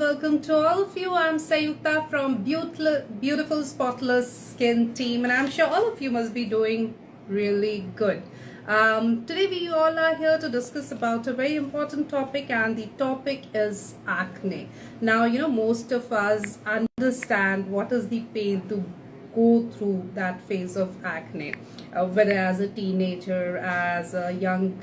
welcome to all of you. I'm Sayukta from Beautiful Spotless Skin team, and I'm sure all of you must be doing really good. Today we all are here to discuss about a very important topic, and the topic is acne. Now, most of us understand what is the pain to go through that phase of acne, whether as a teenager, as a young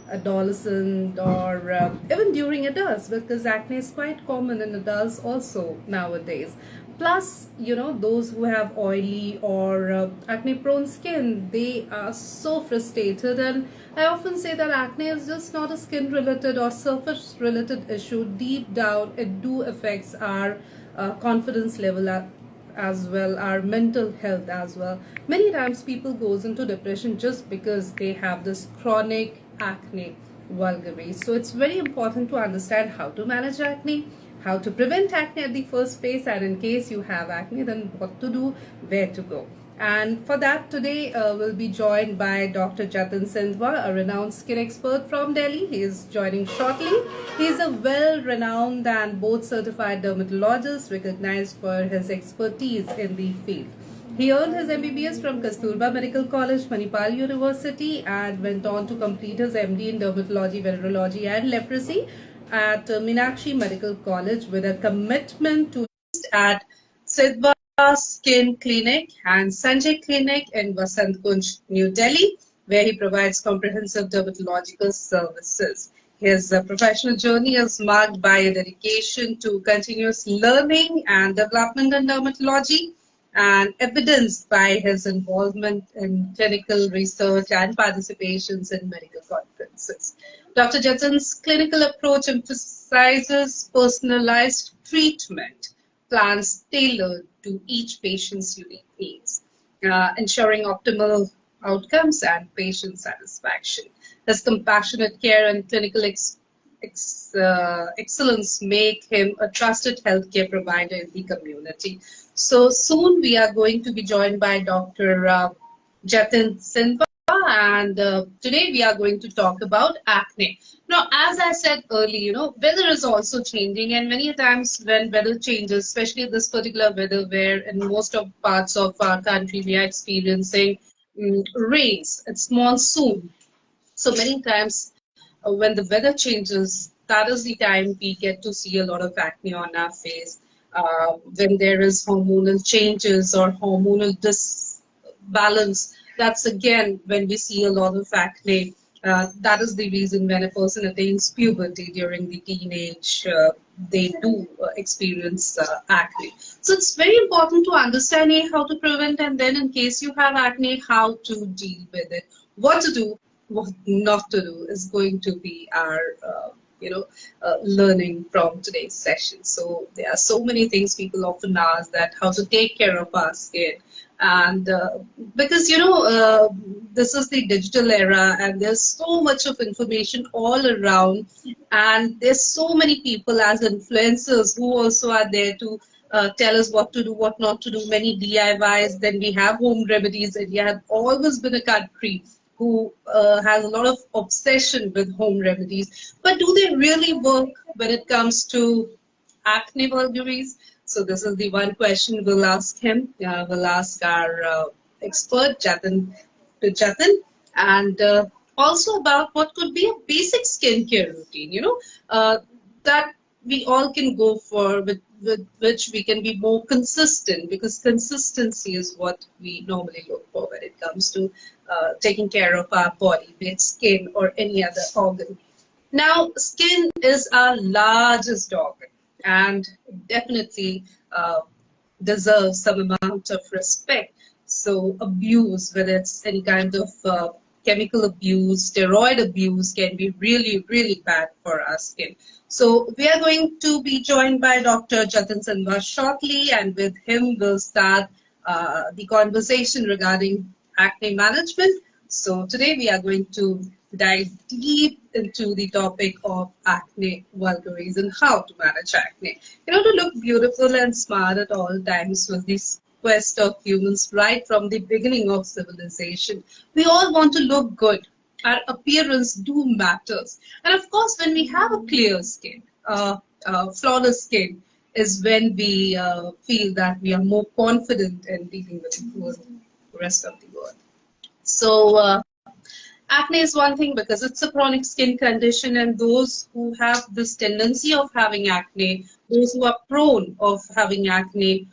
adolescent, or even during adults, because acne is quite common in adults also nowadays. Plus, those who have oily or acne prone skin, they are so frustrated. And I often say that acne is just not a skin related or surface related issue. Deep down, it do affects our confidence level as well, our mental health as well. Many times people goes into depression just because they have this chronic acne vulgaris. So it's very important to understand how to manage acne, how to prevent acne at the first place, and in case you have acne, then what to do, where to go. And for that, today we'll be joined by Dr. Jatin Sindhwa, a renowned skin expert from Delhi. He is joining shortly. He is a well-renowned and board-certified dermatologist recognized for his expertise in the field. He earned his MBBS from Kasturba Medical College, Manipal University, and went on to complete his MD in Dermatology, Venerology, and Leprosy at Meenakshi Medical College with a commitment to at Sidhwa Skin Clinic and Sanjay Clinic in Vasant Kunj, New Delhi, where he provides comprehensive dermatological services. His professional journey is marked by a dedication to continuous learning and development in dermatology, and evidenced by his involvement in clinical research and participations in medical conferences. Dr. Jatin's clinical approach emphasizes personalized treatment plans tailored to each patient's unique needs, ensuring optimal outcomes and patient satisfaction. His compassionate care and clinical excellence make him a trusted healthcare provider in the community. So soon we are going to be joined by Dr. Jatin Sindhwa, and today we are going to talk about acne. Now, as I said earlier, weather is also changing, and many times when weather changes, especially this particular weather where in most of parts of our country we are experiencing rains, it's monsoon. So many times when the weather changes, that is the time we get to see a lot of acne on our face. When there is hormonal changes or hormonal disbalance, that's again when we see a lot of acne. That is the reason when a person attains puberty during the teenage, they do experience acne. So it's very important to understand how to prevent, and then in case you have acne, how to deal with it. What to do, what not to do is going to be our learning from today's session. So there are so many things people often ask, that how to take care of our skin, and because this is the digital era and there's so much of information all around, and there's so many people as influencers who also are there to tell us what to do, what not to do, many DIYs. Then we have home remedies. India has always been a country who has a lot of obsession with home remedies. But do they really work when it comes to acne vulgaris? So this is the one question we'll ask him. We'll ask our expert, Jatin, and also about what could be a basic skincare routine, that we all can go for, with which we can be more consistent, because consistency is what we normally look for when it comes to taking care of our body, be it skin or any other organ. Now, skin is our largest organ and definitely deserves some amount of respect. So abuse, whether it's any kind of chemical abuse, steroid abuse, can be really, really bad for our skin. So we are going to be joined by Dr. Jatin Sindhwa shortly, and with him we'll start the conversation regarding acne management. So today we are going to dive deep into the topic of acne vulgaris and how to manage acne. To look beautiful and smart at all times was the quest of humans right from the beginning of civilization. We all want to look good. Our appearance do matters. And of course, when we have a clear skin, flawless skin, is when we feel that we are more confident in dealing with the rest of the world. So, acne is one thing because it's a chronic skin condition, and those who have this tendency of having acne, those who are prone of having acne,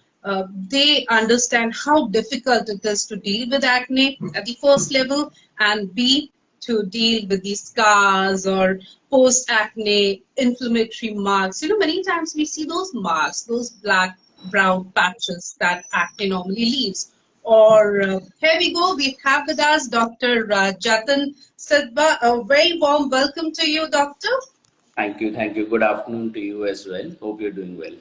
they understand how difficult it is to deal with acne at the first level, and B, to deal with these scars or post acne inflammatory marks. You know, many times we see those marks, those black brown patches that acne normally leaves. Or here we go, we have with us Dr. Jatin Sidba. A very warm welcome to you, Doctor. Thank you. Thank you. Good afternoon to you as well. Hope you're doing well.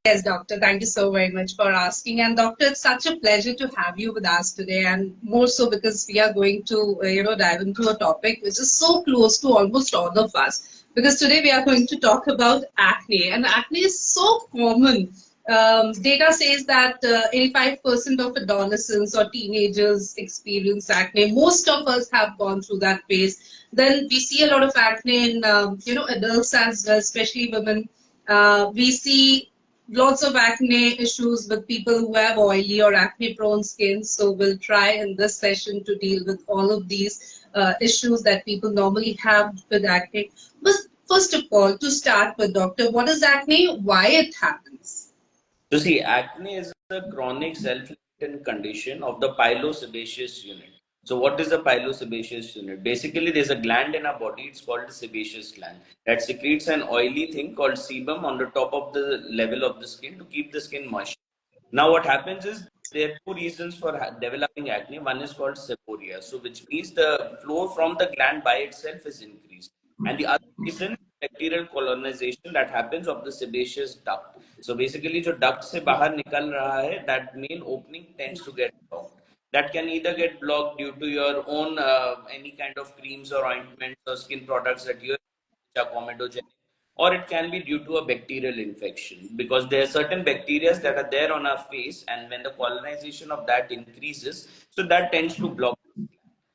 Yes, Doctor. Thank you so very much for asking. And Doctor, it's such a pleasure to have you with us today, and more so because we are going to, dive into a topic which is so close to almost all of us. Because today we are going to talk about acne, and acne is so common. Data says that 85% of adolescents or teenagers experience acne. Most of us have gone through that phase. Then we see a lot of acne in, adults as well, especially women. We see lots of acne issues with people who have oily or acne prone skin. So we'll try in this session to deal with all of these issues that people normally have with acne. But first of all, to start with, doctor, what is acne? Why it happens? So see, acne is a chronic self-limiting condition of the pilosebaceous unit. So what is the pilosebaceous unit? Basically, there's a gland in our body. It's called the sebaceous gland that secretes an oily thing called sebum on the top of the level of the skin to keep the skin moist. Now, what happens is there are two reasons for developing acne. One is called seborrhea, so which means the flow from the gland by itself is increased, and the other reason is bacterial colonization that happens of the sebaceous duct. So basically, जो duct से बाहर निकल रहा है, that main opening tends to get blocked. That can either get blocked due to your own any kind of creams or ointments or skin products that you which are comedogenic, or it can be due to a bacterial infection because there are certain bacteria that are there on our face, and when the colonization of that increases, so that tends to block.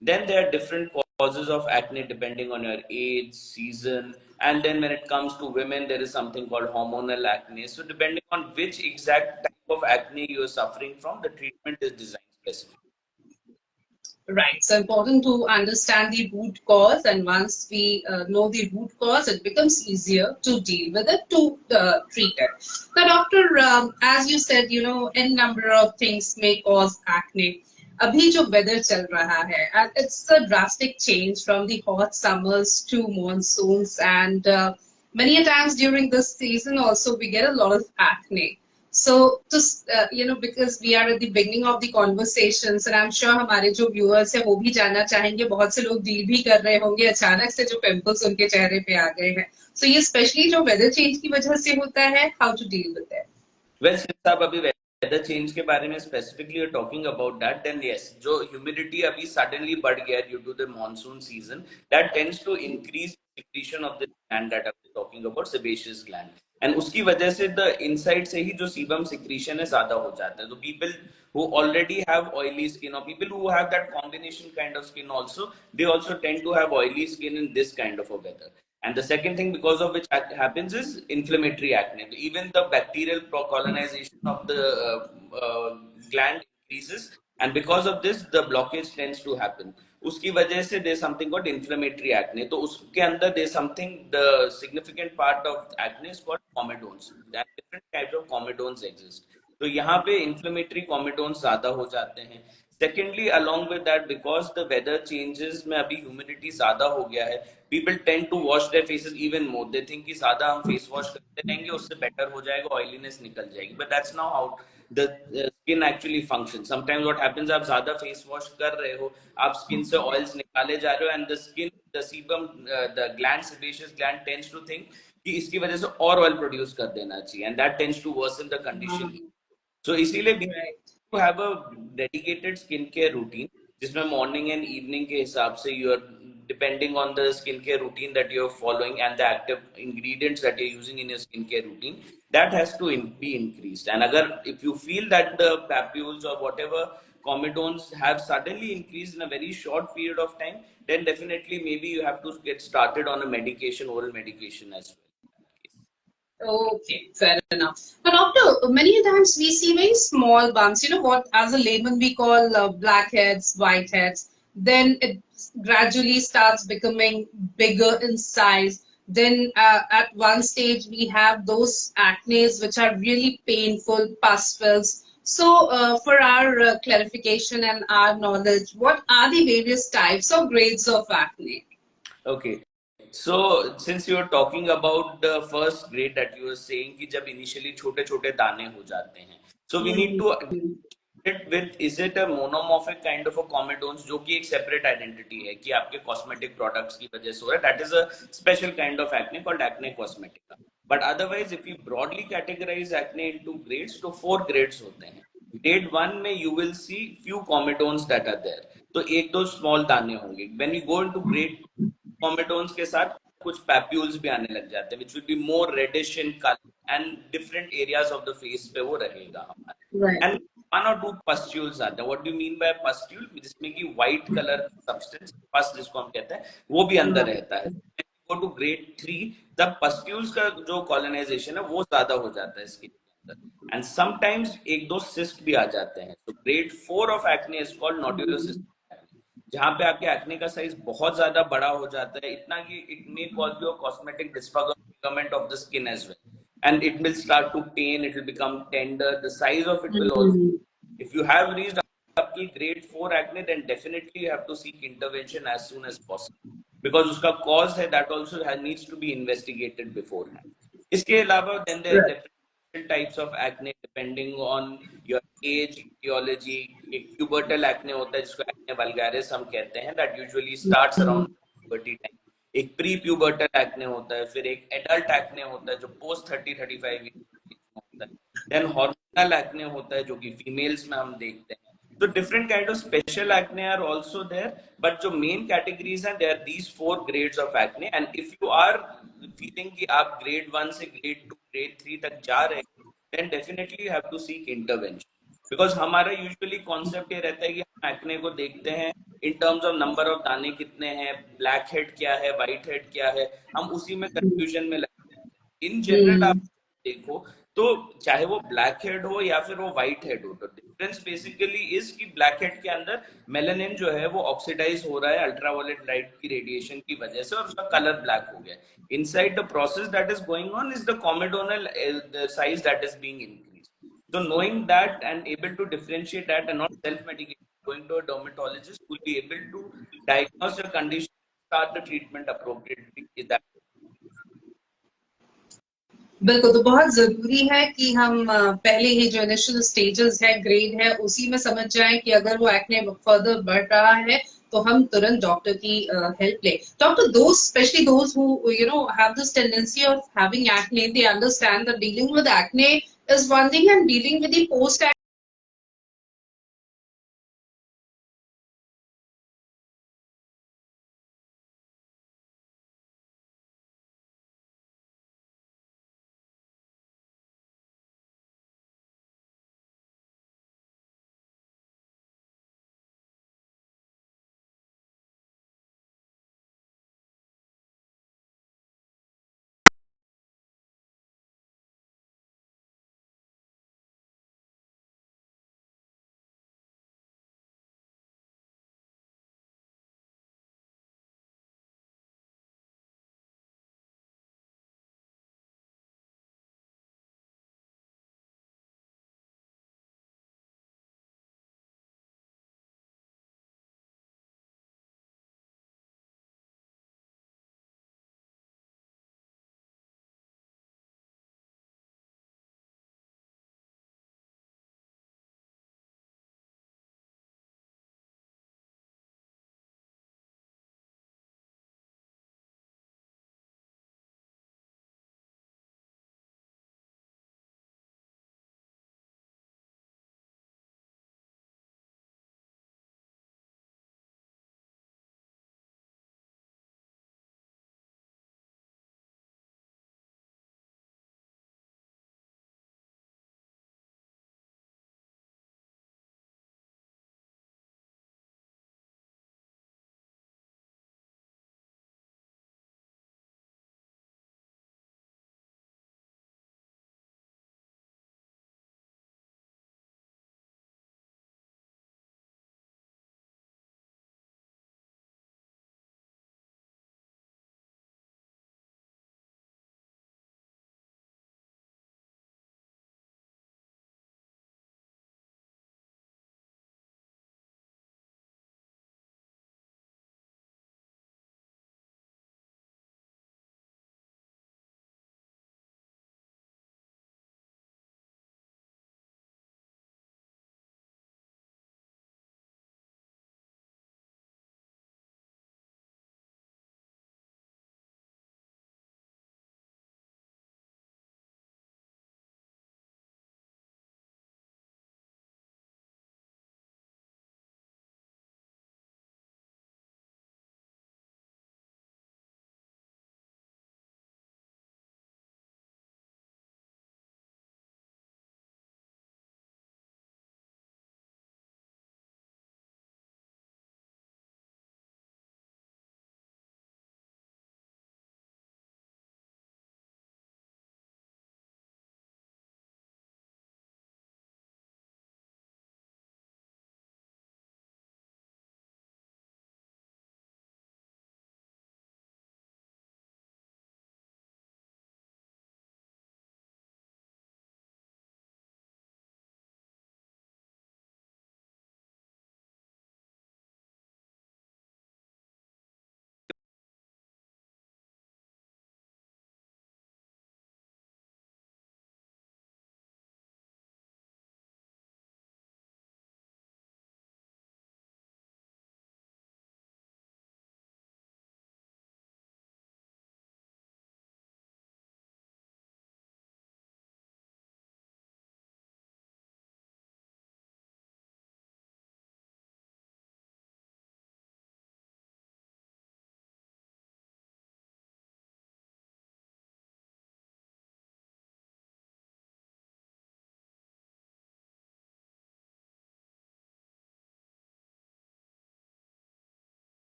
Then there are different causes of acne depending on your age, season, and then when it comes to women, there is something called hormonal acne. So depending on which exact type of acne you are suffering from, the treatment is designed specifically. Right. So important to understand the root cause, and once we know the root cause, it becomes easier to deal with it, to treat it. Now, doctor, as you said, any number of things may cause acne. अभी जो weather चल रहा है, and it's a drastic change from the hot summers to monsoons, and many a times during this season also we get a lot of acne. So, just because we are at the beginning of the conversations, and I'm sure हमारे जो viewers हैं वो भी जानना चाहेंगे, बहुत से लोग डील भी कर रहे होंगे अचानक से जो pimples उनके चेहरे पे आ गए हैं. So ये especially जो weather change की वजह से होता है, how to deal with it? Well, since आप अभी weather change के बारे में specifically you're talking about that, then yes, जो humidity अभी suddenly बढ़ गया due to the monsoon season, that tends to increase secretion of the gland that I was talking about, sebaceous gland. And उसकी वजह से the inside से ही जो sebum secretion है ज़्यादा हो जाता है. तो people who already have oily skin or people who have that combination kind of skin also, they also tend to have oily skin in this kind of a weather. And the second thing, because of which happens, is inflammatory acne. Even the bacterial colonization of the gland increases, and because of this, the blockage tends to happen. उसकी वजह से there's something called inflammatory acne. तो उसके अंदर there's something, the significant part of acne is called comedones. That different types of comedones exist. तो यहाँ पे inflammatory comedones ज़्यादा हो जाते हैं. Secondly, along with that, because the weather changes में अभी humidity ज़्यादा हो गया है, people tend to wash their faces even more. They think कि ज़्यादा हम face wash करते रहेंगे उससे better हो जाएगा, oiliness निकल जाएगी. But that's not how the skin actually functions. Sometimes what happens, आप ज़्यादा face wash कर रहे हो, आप skin से oils निकाले जा रहे हो, and the skin, the sebum, the gland, sebaceous gland tends to think कि इसकी वजह से और oil produce कर देना चाहिए, and that tends to worsen the condition. So इसीलिए we to have a dedicated skincare routine जिसमें morning and evening के हिसाब से you are depending on the skincare routine that you are following and the active ingredients that you're using in your skincare routine, that has to be increased. And agar if you feel that the papules or whatever comedones have suddenly increased in a very short period of time, then definitely maybe you have to get started on a medication, oral medication as well. Okay, fair enough. But doctor, many a times we see very small bumps. You know what, as a layman, we call blackheads, whiteheads. Then it gradually starts becoming bigger in size. Then at one stage we have those acnes which are really painful, pustules. So, for our clarification and our knowledge, what are the various types or grades of acne? Okay. So since you were talking about the first grade that you were saying कि जब initially छोटे छोटे दाने हो जाते हैं, so we need to it with is it a monomorphic kind of a comedones जो कि एक separate identity है कि आपके cosmetic products की वजह से हो रहा है, that is a special kind of acne called acne cosmetica. But otherwise if we broadly categorize acne into grades, तो four grades होते हैं. Grade one में you will see few comedones that are there. तो एक दो small दाने होंगे. When we go into grade कॉमेटोन्स के साथ कुछ पैप्यूल्स भी आने लग जाते हैं, which will be more reddish in color and different areas of the face पे वो रहेगा Right. हमारे. And one or two pustules आते हैं. What do you mean by pustule? जिसमें कि white color substance, pus जिसको हम कहते हैं, वो भी अंदर रहता है. Go to grade 3, तब pustules का जो colonization है वो ज्यादा हो जाता है इसके अंदर. And sometimes एक दो cyst भी आ जाते हैं. So grade 4 of acne is called nodulocystic acne. जहां पे आपके एक्ने का साइज बहुत ज्यादा बड़ा हो जाता है, इतना कि it may cause you cosmetic disfigurement of the skin as well, and it will start to pain, it will become tender, the size of it will also. Mhm. If you have reached up to grade 4 acne, then definitely you have to seek intervention as soon as possible. Because उसका cause है, that also needs to be investigated beforehand. इसके अलावा then there are Right. different types of acne depending on your age, etiology. एक pubertal acne होता है जिसको acne vulgaris हम कहते हैं, that usually starts around puberty time. एक प्री प्यूबर्टल एक्ने होता है, फिर एक एडल्ट एक्ने होता है जो पोस्ट 30-35 होता है, देन हॉर्मोनल एक्ने होता है जो कि फीमेल्स में हम देखते हैं. तो different kind of special acne are also there, but जो मेन कैटेगरीज हैं, there these four grades of acne. And if you are feeling कि आप ग्रेड 1 से ग्रेड 2 ग्रेड 3 तक जा रहे हैं, then definitely you have to seek intervention. Because हमारा यूजुअली कॉन्सेप्ट ये रहता है कि हम एक्ने को देखते हैं in terms of number of दाने कितने हैं, ब्लैक हेड क्या है, व्हाइट हेड क्या है, हम उसी में कंफ्यूजन में लगते हैं. इन जनरल आप Hmm. देखो तो चाहे वो ब्लैक हेड हो या फिर वो व्हाइट हेड हो, तो डिफरेंस बेसिकली इज कि ब्लैक हेड के अंदर मेलानिन जो है वो ऑक्सीडाइज हो रहा है अल्ट्रावायलेट लाइट की रेडिएशन की वजह से, और उसका कलर ब्लैक हो गया. Inside the process that is going on is the comedonal size that is being increase. So knowing that and able to differentiate that and not self-medicating, going to a dermatologist will be able to diagnose your condition, start the treatment appropriately. Is that बिल्कुल, तो बहुत ज़रूरी है कि हम पहले ही जो initial stages है, ग्रेड है, उसी में समझ जाएँ कि अगर वो एक्ने फर्दर बढ़ रहा है, तो हम तुरंत डॉक्टर की हेल्प लें. Doctor, those specially those who have this tendency of having acne, they understand that dealing with acne is one thing and dealing with the post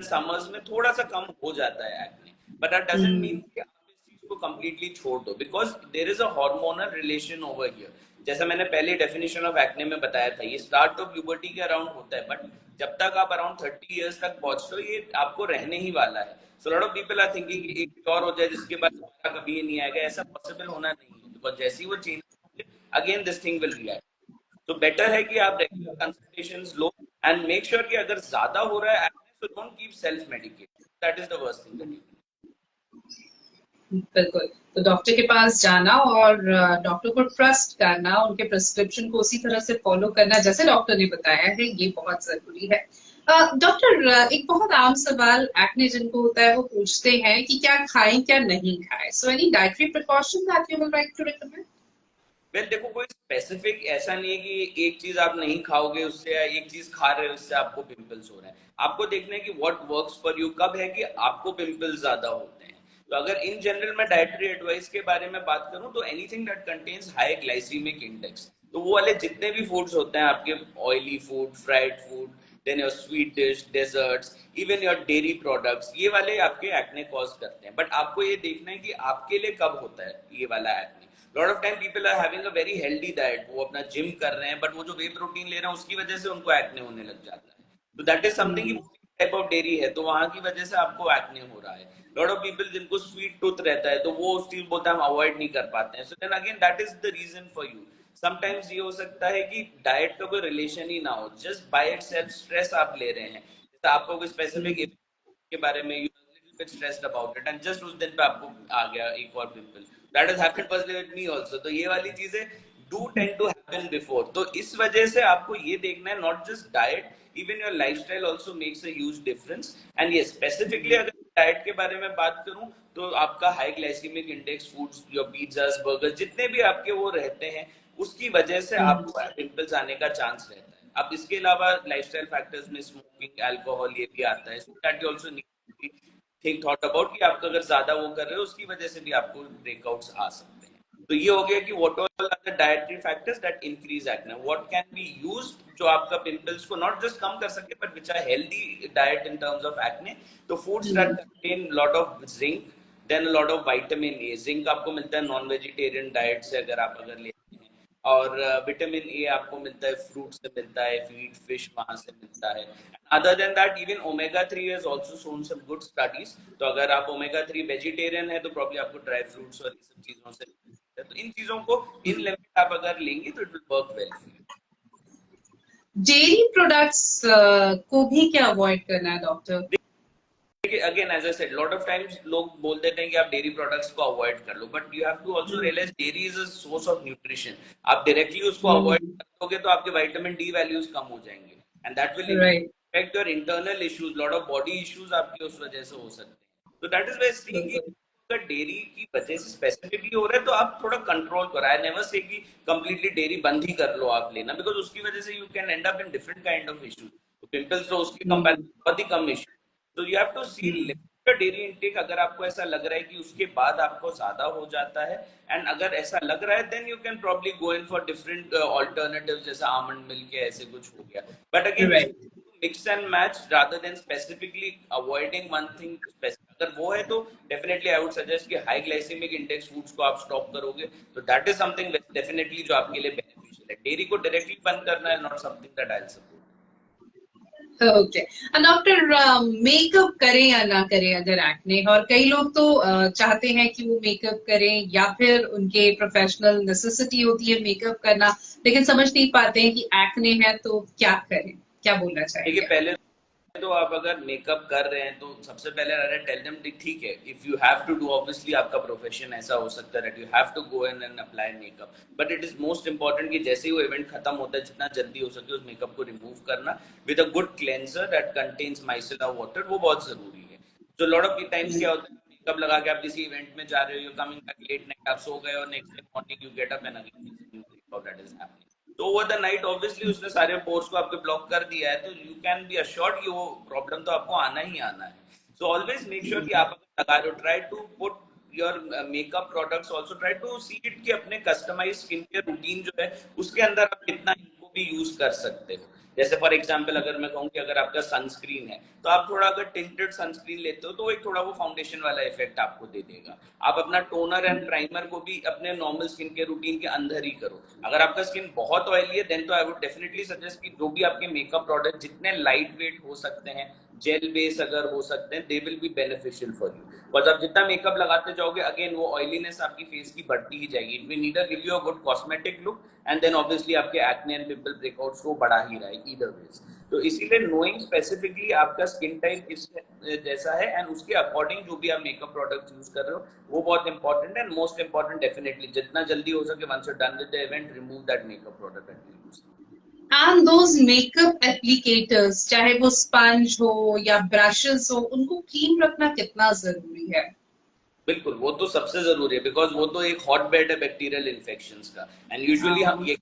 summers में थोड़ा सा कम हो जाता है acne, but that doesn't mean कि आप इस चीज को कंप्लीटली छोड़ दो, because there is a hormonal relation over here. जैसा मैंने पहले डेफिनेशन ऑफ एक्ने में बताया था, ये स्टार्ट ऑफ प्यूबर्टी के अराउंड होता है, बट जब तक आप अराउंड 30 इयर्स तक पहुंचते हो ये आपको रहने ही वाला है। So lot of people are thinking कि एक और हो जाए जिसके बाद दोबारा कभी ये नहीं आएगा, ऐसा पॉसिबल होना नहीं है, बिकॉज जैसे ही वो चेंज होंगे again this thing will react. तो बेटर है कि आप रेगुलर कंसल्टेशंस लो एंड मेक श्योर कि अगर ज्यादा हो रहा है तो don't keep self medicate, that is the worst thing that you. बिल्कुल। तो डॉक्टर के पास जाना और डॉक्टर को ट्रस्ट करना, उनके प्रिस्क्रिप्शन को उसी तरह से फॉलो करना जैसे डॉक्टर ने बताया है, ये बहुत जरूरी है। डॉक्टर, एक बहुत आम सवाल एक्ने जिनको होता है वो पूछते हैं कि क्या खाएं क्या नहीं खाएं। So any dietary precaution that you would like to recommend? Well देखो, कोई स्पेसिफिक ऐसा नहीं है कि एक चीज आप नहीं खाओगे उससे, या एक चीज खा रहे हो उससे आपको पिंपल्स हो रहे हैं। आपको देखना है कि व्हाट वर्क्स फॉर यू, कब है कि आपको पिंपल्स ज्यादा होते हैं। तो अगर इन जनरल मैं डाइटरी एडवाइस के बारे में बात करूं तो anything that contains high glycemic index, तो वो वाले जितने भी फूड्स होते हैं आपके, oily food, fried food, then your sweet dish, desserts, even your dairy products, ये वाले आपके एक्ने कॉज करते हैं। बट आपको ये देखना है कि आपके लिए कब होता है ये वाला acne. Lot of time people are having a very healthy diet, वो अपना जिम कर रहे हैं, बट वो जो वे प्रोटीन ले रहे हैं उसकी वजह से उनको एक्ने होने लग जाता है। तो that is something, type of dairy है तो वहां की वजह से आपको एक्ने हो रहा है। लॉट ऑफ पीपल जिनको स्वीट टूथ रहता है तो वो उस चीज बोलते हैं हम अवॉइड नहीं कर पाते हैं। So then again that is the reason for you. Sometimes ये हो सकता है कि डाइट का कोई रिलेशन ही ना हो, जस्ट बाय इटसेल्फ स्ट्रेस आप ले रहे हैं, जैसे आपको कोई स्पेसिफिक के बारे में you bit stressed about it and just उस दिन पे आपको आ गया एक और pimple. that has happened personally with me also। तो ये वाली चीजें do tend to happen before। तो इस वजह से आपको ये देखना है, not just diet, even your lifestyle also makes a huge difference। and yes, specifically अगर डाइट के बारे में बात करूं तो आपका high glycemic index foods, your pizzas, burger, जितने भी आपके वो रहते हैं उसकी वजह से आपको पिंपल्स आने का चांस रहता है। अब इसके अलावा लाइफस्टाइल फैक्टर्स में स्मोकिंग, अल्कोहल, ये भी आता है। So that you also need think thought about कि आप अगर ज्यादा वो कर रहे हो उसकी वजह से भी आपको ब्रेकआउट्स आ सकते हैं। तो ये हो गया कि what all are the dietary factors that increase acne, what can be used जो आपका पिंपल्स को नॉट जस्ट कम कर सके but which are healthy diet in terms of acne. तो foods that contain lot of zinc, then lot of vitamin A. Zinc आपको मिलता है नॉन वेजिटेरियन डाइट से अगर आप लेते हैं, और विटामिन ए आपको मिलता है फ्रूट से मिलता है, फीड फिश वहां से मिलता है। Other than that even omega 3 has also shown some good studies. तो अगर आप ओमेगा 3 वेजिटेरियन है तो प्रॉब्ली आपको ड्राई फ्रूट्स और ये सब चीजों से मिलता है। तो इन चीजों को इन लिमिट आप अगर लेंगे तो it will work well for you. Dairy products को भी क्या अवॉइड करना है doctor? Again as I said, lot of times लोग बोल देते हैं कि आप डेयरी प्रोडक्ट्स को अवॉइड कर लो, but you have to also realise dairy is a source of nutrition. आप डायरेक्टली उसको अवॉइड करोगे तो आपके विटामिन डी वैल्यूज कम हो जाएंगे and that will effect your internal issues, lot of body issues आपके उस वजह से हो सकते हैं। तो दैट इज वाई कि अगर डेयरी की वजह से स्पेसिफिकली हो रहा है तो आप थोड़ा कंट्रोल करो। आई नेवर से कि कंप्लीटली डेयरी बंद ही कर लो आप लेना, बिकॉज उसकी वजह से you can end up in different kind of issues. Pimples तो उसके कंपैरिजन बहुत ही कम इश्यू। तो you have to see dairy intake. अगर आपको ऐसा लग रहा है कि उसके बाद आपको ज्यादा हो जाता है, एंड अगर ऐसा लग रहा है then you can probably go in for different alternatives, जैसे आमंड मिल्क या ऐसे कुछ हो गया। But again mix and match rather than specifically avoiding one thing. अगर वो है तो डेफिनेटली आई वुड सजेस्ट कि हाई ग्लाइसेमिक इंडेक्स फूड्स को आप स्टॉप करोगे तो दैट इज समथिंग डेफिनेटली जो आपके लिए बेनिफिशियल है। डेयरी को डायरेक्टली बंद करना है not something that I will support. Okay. Doctor, makeup करें या ना करें अगर एक्ने, और कई लोग तो चाहते हैं कि वो मेकअप करें या फिर उनके प्रोफेशनल नेसेसिटी होती है मेकअप करना, लेकिन समझ नहीं पाते हैं कि एक्ने है तो क्या करें, क्या बोलना चाहिए? पहले तो आप अगर मेकअप कर रहे हैं तो सबसे पहले अरे टेल देम ठीक है, if you have to do, obviously आपका प्रोफेशन ऐसा हो सकता है that you have to go in and apply makeup, but it is most important कि जैसे ही वो इवेंट खत्म होता है जितना जल्दी हो सके उस मेकअप को रिमूव करना with a good cleanser that contains micellar water, वो बहुत जरूरी है। तो लॉट ऑफ टाइम्स क्या होता है, मेकअप लगा के आप किसी इवेंट में जा रहे हो, you coming back late night, आप सो गए और next day morning you get up and again that is happening. तो ओवर द नाइट ऑब्वियसली उसने सारे पोर्स को आपके ब्लॉक कर दिया है, तो यू कैन बी अश्योर्ड कि वो प्रॉब्लम तो आपको आना ही आना है। सो ऑलवेज मेक श्योर कि आप लगा रहे हो, try to put your makeup products also, try to see it कि अपने कस्टमाइज स्किन केयर रूटीन जो है उसके अंदर आप कितना इनको भी यूज कर सकते हो। जैसे फॉर एग्जांपल अगर मैं कहूँ कि अगर आपका सनस्क्रीन है तो आप थोड़ा अगर टिंटेड सनस्क्रीन लेते हो तो एक थोड़ा वो फाउंडेशन वाला इफेक्ट आपको दे देगा। आप अपना टोनर एंड प्राइमर को भी अपने नॉर्मल स्किन के रूटीन के अंदर ही करो। अगर आपका स्किन बहुत ऑयली है देन तो आई वुड डेफिनेटली सजेस्ट कि जो भी आपके मेकअप प्रोडक्ट जितने लाइट वेट हो सकते हैं, जेल बेस अगर हो सकते हैं, दे will be beneficial for you. Because आप जितना मेकअप लगाते जाओगे अगेन वो ऑयलीनेस आपकी फेस की बढ़ती ही जाएगी। It will neither give you a good cosmetic look and then obviously आपके एक्ने एंड पिंपल ब्रेकआउट्स को बढ़ा ही रहा है ईदर वेज। तो इसीलिए नोइंग स्पेसिफिकली आपका स्किन टाइप किस जैसा है एंड उसके अकॉर्डिंग जो भी आप मेकअप प्रोडक्ट यूज कर रहे हो वो बहुत important and most important definitely जितना जल्दी हो सके once you done with the event remove that makeup product and use. And those makeup applicators, चाहे वो स्पंज हो या ब्रशेस हो, उनको क्लीन रखना कितना जरूरी है? बिल्कुल, वो तो सबसे जरूरी है बिकॉज वो तो एक हॉट बेड है बैक्टीरियल इन्फेक्शंस का। एंड यूजुअली हम ये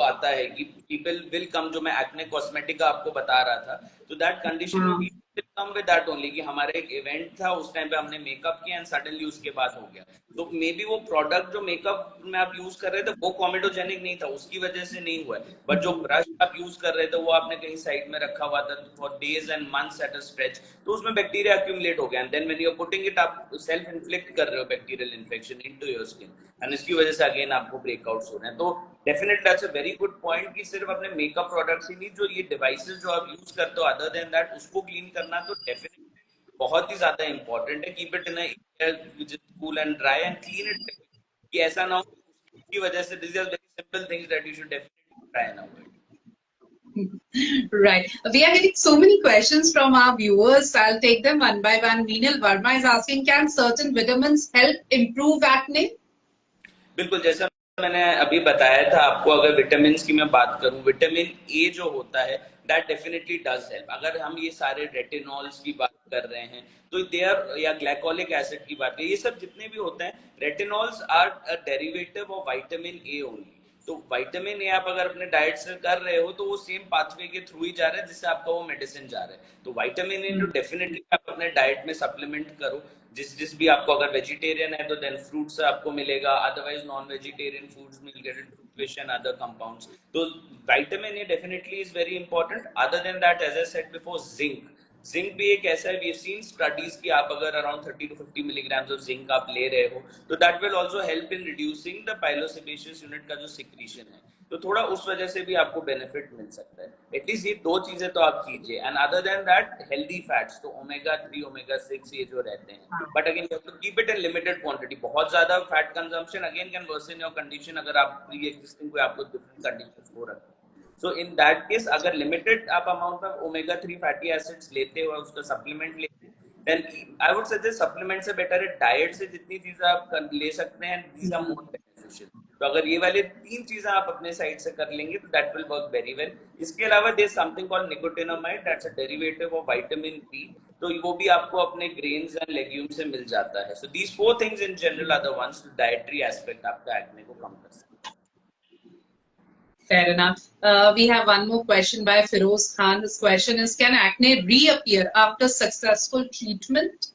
आता है कि पीपल विल कम, जो मैं एक्ने कॉस्मेटिक का आपको बता रहा था, तो दैट कंडीशन में भी कम विद दैट ओनली कि हमारा एक इवेंट था उस टाइम पे हमने मेकअप किया एंड सडनली उसके बाद हो गया। तो मे बी वो प्रोडक्ट जो मेकअप में आप यूज कर रहे थे वो कॉमेडोजेनिक नहीं था, उसकी वजह से नहीं हुआ है। बट जो ब्रश आप यूज कर रहे थे वो आपने कहीं साइड में रखा हुआ था for days and months at a stretch, तो उसमें बैक्टीरिया एक्यूमुलेट हो गया and then when you are putting it आप सेल्फ इन्फ्लिक्ट कर रहे हो bacterial infection into your skin and इसकी वजह से अगेन आपको ब्रेकआउट्स हो रहे हैं। तो definitely that's a very good point कि सिर्फ अपने मेकअप प्रोडक्ट्स ही नहीं, जो ये डिवाइसेस जो आप यूज करते हो अदर देन दैट उसको क्लीन करना तो डेफिनेटली बहुत ही ज्यादा इंपॉर्टेंट है। Keep it in which is cool and dry and clean it कि ऐसा ना हो की वजह से। This are very simple things that you should definitely try and avoid. Right. We are getting so many questions from our viewers. I'll take them one by one. Meenal Verma is asking, can certain vitamins help improve acne? बिल्कुल, जैसा मैंने अभी बताया था आपको, अगर vitamin की मैं बात करूं, विटामिन ए जो होता है दैट डेफिनेटली डज हेल्प। अगर हम ये सारे रेटिनॉल्स की बात कर रहे हैं तो दे आर, या ग्लाइकोलिक एसिड की बात करें, ये सब जितने भी होते हैं, retinols are a derivative of vitamin A only. तो विटामिन ए आप अगर अपने डाइट से कर रहे हो तो वो सेम पाथवे के थ्रू ही जा रहा है जिससे आपका वो मेडिसिन जा रहा है। तो विटामिन ए तो डेफिनेटली आप अपने डाइट में सप्लीमेंट करो। जिस भी आपको, अगर वेजिटेरियन है तो देन फ्रूट से आपको मिलेगा, अदरवाइज नॉन वेजिटेरियन फूड्स मिल get it through fish and other compounds. तो vitamin A definitely is very important. Other than that as I said before, zinc भी एक ऐसा है, वी हैव सीन स्टडीज कि आप अगर around 30 to 50 milligrams of zinc आप ले रहे हो तो that will also help in reducing the pilosebaceous unit का जो सिक्रीशन है, तो थोड़ा उस वजह से भी आपको बेनिफिट मिल सकता है। एटलीस्ट ये दो चीजें तो आप कीजिए। And other than that healthy fats, तो ओमेगा 3 ओमेगा 6 ये जो रहते हैं, but again you have to keep it in limited quantity. बहुत ज्यादा fat consumption again can worsen your condition, अगर आप प्री एग्जिस्टिंग कोई आपको डिफरेंट कंडीशंस हो रखी है। सो इन दैट केस अगर लिमिटेड आप amount of omega 3 fatty acids लेते हो, उसका सप्लीमेंट लेते हैं, then I would suggest supplement से बेटर है डाइट से जितनी चीजें आप ले सकते हैं, दीज आर मोर बेनिफिशियल। तो अगर ये वाले तीन चीजें आप अपने साइड से कर लेंगे तो that will work very well. इसके अलावा there something called nicotinamide, that's a derivative of vitamin B, तो वो भी आपको अपने ग्रेन्स एंड लेग्यूम से मिल जाता है। So these four things in general are the ones to dietary aspect आपका एक्ने को कम कर सकते हैं। Fair enough. We have one more question by Firoz Khan. This question is, can acne reappear after successful treatment?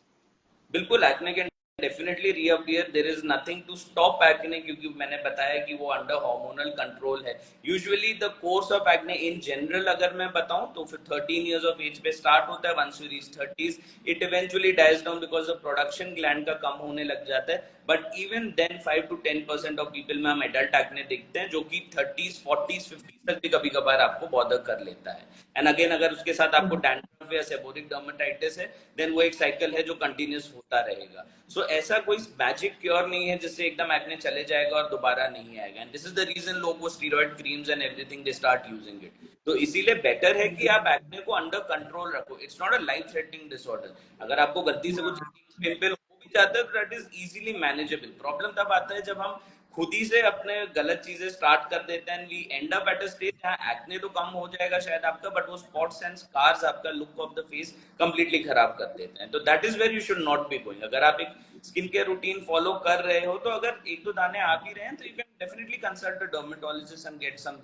बिल्कुल, acne can definitely reappear. There is nothing to stop acne, क्योंकि मैंने बताया कि वो अंडर हार्मोनल कंट्रोल है। Usually the course of acne in general अगर मैं बताऊं तो फिर 13 इयर्स ऑफ एज पे स्टार्ट होता है। Once you reach 30s it eventually dies down because the production gland का कम होने लग जाता है। But even then 5 to 10% of people में हम एडल्ट एक्ने देखते हैं जो कि 30s 40s 50s तक भी कभी कभार आपको बॉदर कर लेता है। एंड अगेन अगर उसके साथ आपको डैंड्रफ या सेबोरिक डर्मेटाइटिस है देन वो एक साइकिल है जो कंटिन्यूस होता रहेगा। सो ऐसा कोई मैजिक क्योर नहीं है जिससे एकदम एक्ने चले जाएगा और दोबारा नहीं आएगा। And this is the reason लोग वो steroid creams and everything they start using it. तो इसीलिए बेटर है कि आप एक्ने को अंडर कंट्रोल रखो। It's not a life threatening disorder. अगर आपको गलती से कुछ पिंपल हो भी जाता है तो that is easily manageable. Problem तब आता है जब हम खुद ही से अपने गलत चीजें स्टार्ट कर देते हैं। We end up at a stage जहां एक्ने तो कम हो जाएगा शायद आपका, बट वो स्पॉट्स एंड स्कार्स आपका look of the face completely खराब कर देते हैं। तो that is where you should not be going. अगर आप एक स्किन केयर रूटीन फॉलो कर रहे हो तो अगर एक दो दाने आ भी रहे हैं तो you can definitely consult a dermatologist and get some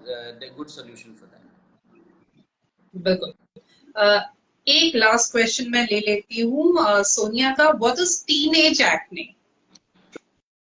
good solution for that. बिल्कुल। एक लास्ट क्वेश्चन मैं ले लेती हूँ सोनिया का। What is teenage acne?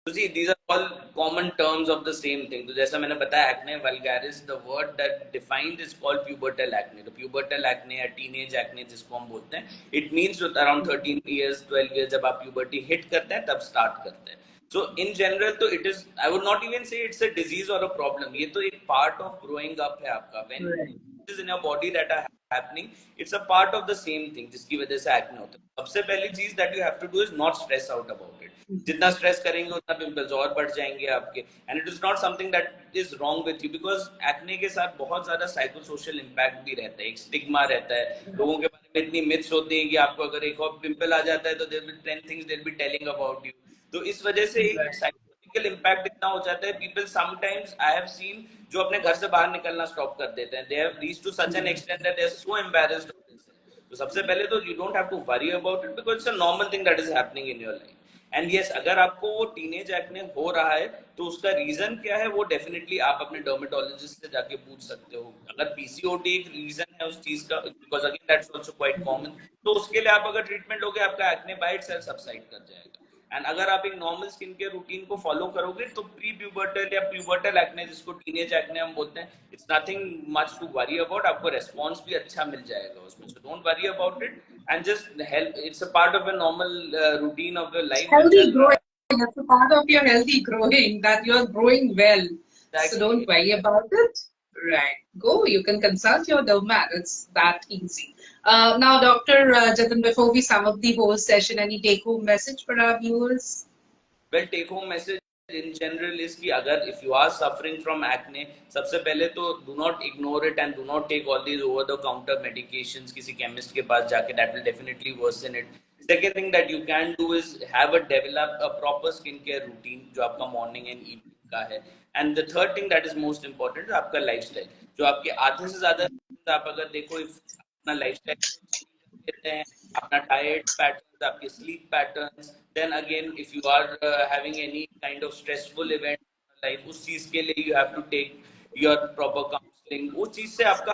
So see, these are all common terms of the same thing. तो जैसा मैंने बताया, acne vulgaris, the word that defined is called pubertal acne. तो pubertal acne या teenage acne जिसको हम बोलते हैं, it means around 13 years, 12 years जब आप puberty hit करते हैं तब start करते हैं. So in general, तो it is, I would not even say it's a disease or a problem. ये तो एक part of growing up है आपका. When it is in your body that are happening, it's a part of the same thing जिसकी वजह से acne होता है. सबसे पहली चीज that you have to do is not stress out about it. जितना स्ट्रेस करेंगे उतना पिंपल्स और बढ़ जाएंगे आपके. And it is not something that is wrong with you, because acne के साथ बहुत ज्यादा साइको सोशल इम्पैक्ट भी रहता है, एक स्टिग्मा रहता है. लोगों के बारे में इतनी मिथ्स होती है कि आपको अगर एक और पिंपल आ जाता है तो there will 10 things they will be telling about you. तो इस वजह से एक साइकोलॉजिकल इम्पैक्ट इतना हो जाता है. People sometimes I have seen जो अपने घर से बाहर निकलना स्टॉप कर देते हैं. They have reached to such an extent that they are so embarrassed. तो सबसे पहले तो you don't have to worry about it, because it's a normal thing that is happening in your life. And yes, अगर आपको वो teenage acne हो रहा है तो उसका रीजन क्या है वो डेफिनेटली आप अपने डर्मेटोलॉजिस्ट से जाके पूछ सकते हो. अगर पीसीओडी एक रीजन है उस चीज का, because again that's also quite common, तो उसके लिए आप अगर ट्रीटमेंट लोगे आपका एक्ने बाय इटसेल्फ सबसाइड कर जाएगा. एंड अगर आप एक नॉर्मल स्किन केयर रूटीन को फॉलो करोगे तो प्री प्यूबर्टल या प्यूबर्टल एक्ने जिसको टीनेज एक्ने हम बोलते हैं, it's nothing much to worry about. आपको रेस्पॉन्स भी अच्छा मिल जाएगा उसमें. So don't worry about it and just help. It's a part of a normal routine of your life. Healthy growing. That's a part of your healthy growing, that you're growing well. Exactly. So don't worry about it. Right. Go. You can consult your dermat. It's that easy. Now, Dr. Jatin, before we sum up the whole session, any take-home message for our viewers? Well, take-home message in general is कि अगर if you are suffering from acne, सबसे पहले तो do not ignore it and do not take all these over-the-counter medications किसी chemist के पास जाके. That will definitely worsen it. Second thing that you can do is develop a proper skincare routine जो आपका morning and evening का है. And the third thing that is most important है आपका lifestyle. जो आपके आधे से ज़्यादा आप अगर देखो अपना lifestyle लेते हैं, अपना डाइट पैटर्न्स, आपके sleep patterns, then again if you are having any kind of stressful event life, उस चीज के लिए you have to take your proper counselling. उस चीज से आपका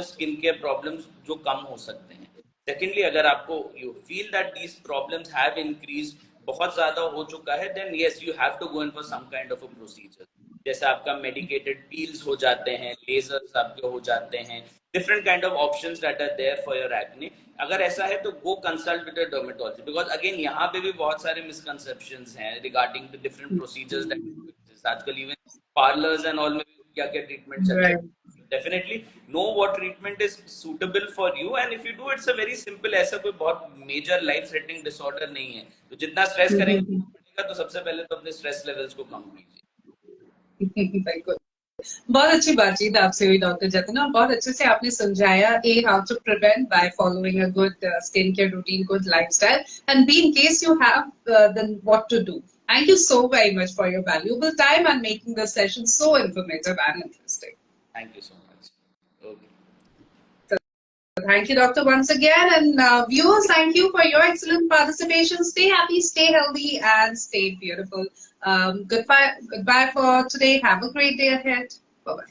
स्किन केयर प्रॉब्लम्स जो कम हो सकते हैं. सेकेंडली, अगर आपको you feel that these problems have increase, बहुत ज्यादा हो चुका है, then yes you have to go in for some kind of a procedure. जैसे आपका मेडिकेटेड पील्स हो जाते हैं, लेजर्स आपके हो जाते हैं, different kind of options that are there for your acne. अगर ऐसा है तो go consult with a dermatologist, because again यहाँ पे भी बहुत सारे misconceptions हैं regarding the different procedures that exist. आजकल even parlors and all में क्या क्या treatment चल रहे हैं. Definitely know what treatment is suitable for you, and if you do, it's a very simple. ऐसा कोई बहुत major life threatening disorder नहीं है. तो जितना stress करेंगे तो सबसे पहले तो अपने stress levels को कम कीजिए. बिल्कुल. बहुत अच्छी बातचीत आपसे हुई डॉक्टर जतिन, और बहुत अच्छे से आपने समझाया how to prevent by following a good skin care routine, good lifestyle, and be in case you have then what to do. Thank you so very much for your valuable time and making the session so informative and interesting. Thank you so much. Okay. Thank you, Doctor, once again. And viewers, thank you for your excellent participation. Stay happy, stay healthy, and stay beautiful. Goodbye for today. Have a great day ahead. Bye-bye.